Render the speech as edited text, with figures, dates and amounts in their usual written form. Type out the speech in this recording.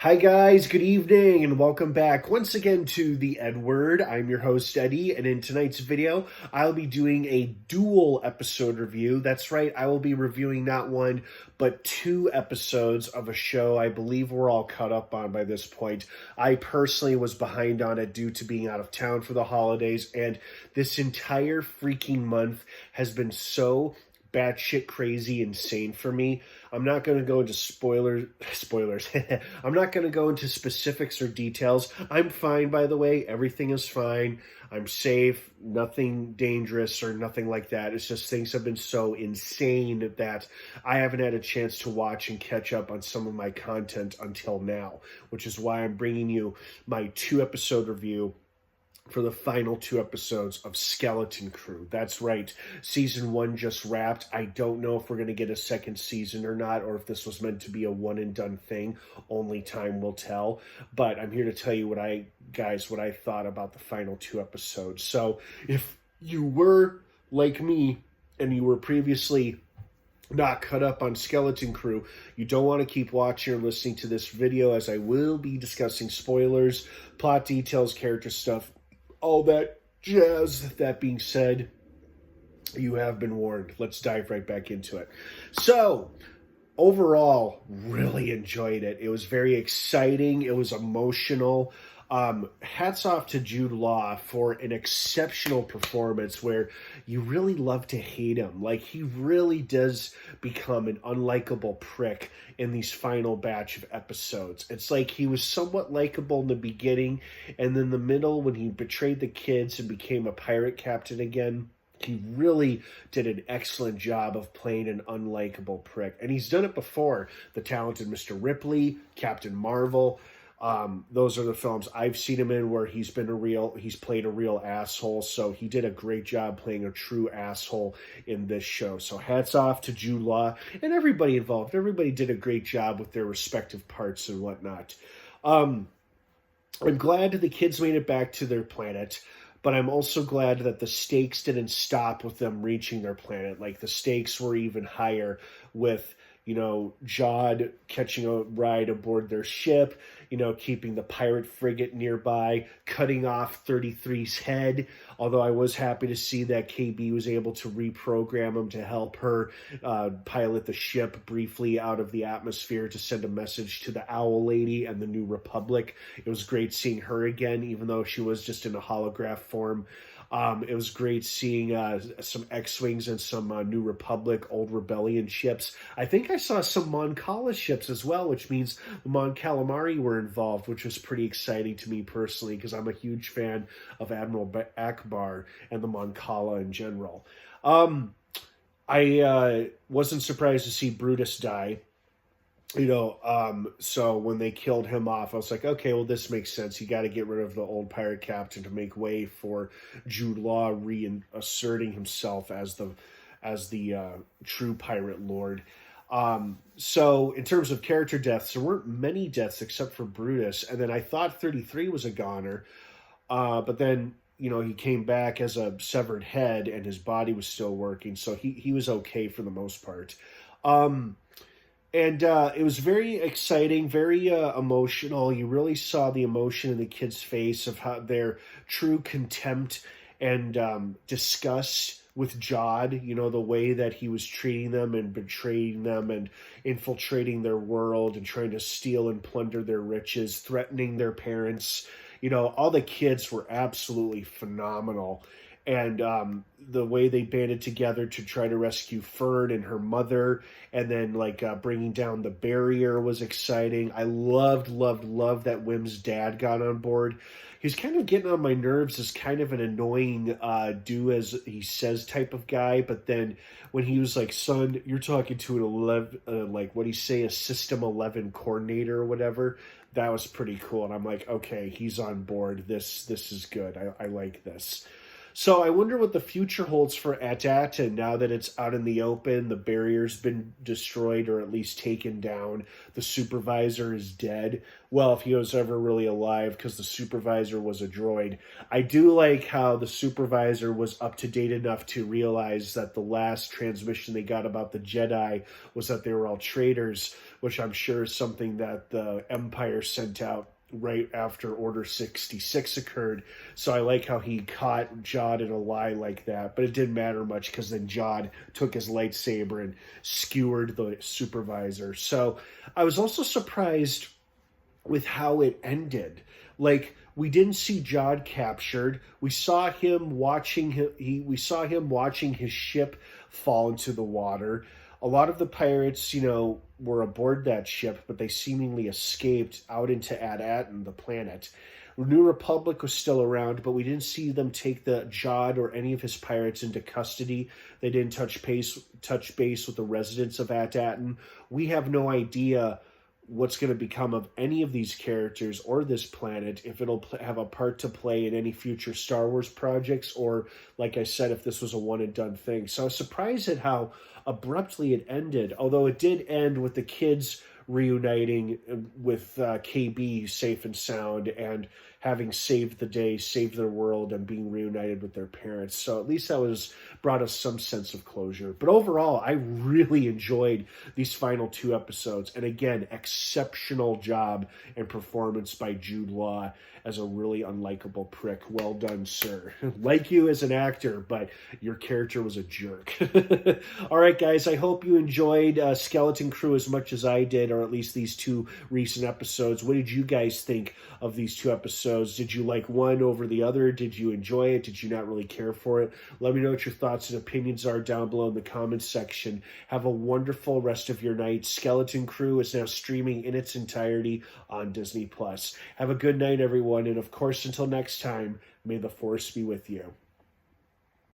Hi guys, good evening and welcome back once again to the EdWord. I'm your host Eddie, and in tonight's video I'll be doing a dual episode review. That's right, I will be reviewing not one but two episodes of a show I believe we're all caught up on by this point. I personally was behind on it due to being out of town for the holidays, and this entire freaking month has been so batshit crazy insane for me. I'm not going to go into spoilers. I'm not going to go into specifics or details. I'm fine, by the way. Everything is fine. I'm safe. Nothing dangerous or nothing like that. It's just things have been so insane that I haven't had a chance to watch and catch up on some of my content until now, which is why I'm bringing you my 2-episode review for the final 2 episodes of Skeleton Crew. That's right. Season 1 just wrapped. I don't know if we're going to get a second season or not, or if this was meant to be a one-and-done thing. Only time will tell. But I'm here to tell you what I thought about the final 2 episodes. So if you were like me and you were previously not caught up on Skeleton Crew, you don't want to keep watching or listening to this video, as I will be discussing spoilers, plot details, character stuff, all that jazz. That being said, you have been warned. Let's dive right back into it. So, overall, really enjoyed it. It was very exciting. It was emotional. Hats off to Jude Law for an exceptional performance where you really love to hate him. Like, he really does become an unlikable prick in these final batch of episodes. It's like he was somewhat likable in the beginning, and then the middle, when he betrayed the kids and became a pirate captain again, he really did an excellent job of playing an unlikable prick. And he's done it before. The Talented Mr. Ripley, Captain Marvel. Those are the films I've seen him in where he's played a real asshole. So he did a great job playing a true asshole in this show. So hats off to Jude Law and everybody involved. Everybody did a great job with their respective parts and whatnot. I'm glad the kids made it back to their planet, but I'm also glad that the stakes didn't stop with them reaching their planet. Like, the stakes were even higher with, Jod catching a ride aboard their ship, keeping the pirate frigate nearby, cutting off 33's head. Although I was happy to see that KB was able to reprogram him to help her pilot the ship briefly out of the atmosphere to send a message to the Owl Lady and the New Republic. It was great seeing her again, even though she was just in a holograph form. It was great seeing some X-Wings and some New Republic, Old Rebellion ships. I think I saw some Mon Cala ships as well, which means the Mon Calamari were involved, which was pretty exciting to me personally, because I'm a huge fan of Admiral Akbar and the Mon Cala in general. I wasn't surprised to see Brutus die. So when they killed him off, I was like, okay, well, this makes sense. You got to get rid of the old pirate captain to make way for Jude Law reasserting himself as the true pirate lord. So in terms of character deaths, there weren't many deaths except for Brutus. And then I thought 33 was a goner. But then, he came back as a severed head and his body was still working. So he was okay for the most part. And it was very exciting, very emotional. You really saw the emotion in the kids' face of how their true contempt and disgust with Jod, the way that he was treating them and betraying them and infiltrating their world and trying to steal and plunder their riches, threatening their parents. All the kids were absolutely phenomenal. And the way they banded together to try to rescue Fern and her mother, and then bringing down the barrier was exciting. I loved that Wim's dad got on board. He's kind of getting on my nerves as kind of an annoying do as he says type of guy. But then when he was like, son, you're talking to a System 11 coordinator or whatever, that was pretty cool. And I'm like, okay, he's on board. This is good. I like this. So I wonder what the future holds for AT-AT, and now that it's out in the open, the barrier's been destroyed or at least taken down. The supervisor is dead. Well, if he was ever really alive, because the supervisor was a droid. I do like how the supervisor was up to date enough to realize that the last transmission they got about the Jedi was that they were all traitors, which I'm sure is something that the Empire sent out right after Order 66 occurred. So I like how he caught Jod in a lie like that, but it didn't matter much because then Jod took his lightsaber and skewered the supervisor. So I was also surprised with how it ended. Like, we didn't see Jod captured. We saw him watching his ship fall into the water. A lot of the pirates, were aboard that ship, but they seemingly escaped out into AT-AT and the planet. New Republic was still around, but we didn't see them take the Jod or any of his pirates into custody. They didn't touch base with the residents of AT-AT. We have no idea what's going to become of any of these characters or this planet, if it'll have a part to play in any future Star Wars projects, or, like I said, if this was a one-and-done thing. So I was surprised at how abruptly it ended, although it did end with the kids reuniting with KB safe and sound and having saved the day, saved their world, and being reunited with their parents. So at least that brought us some sense of closure. But overall, I really enjoyed these final 2 episodes. And again, exceptional job and performance by Jude Law as a really unlikable prick. Well done, sir. Like you as an actor, but your character was a jerk. All right, guys, I hope you enjoyed Skeleton Crew as much as I did, or at least these 2 recent episodes. What did you guys think of these 2 episodes? Did you like one over the other? Did you enjoy it? Did you not really care for it? Let me know what your thoughts and opinions are down below in the comments section. Have a wonderful rest of your night. Skeleton Crew is now streaming in its entirety on Disney+. Have a good night, everyone, and of course, until next time, may the Force be with you.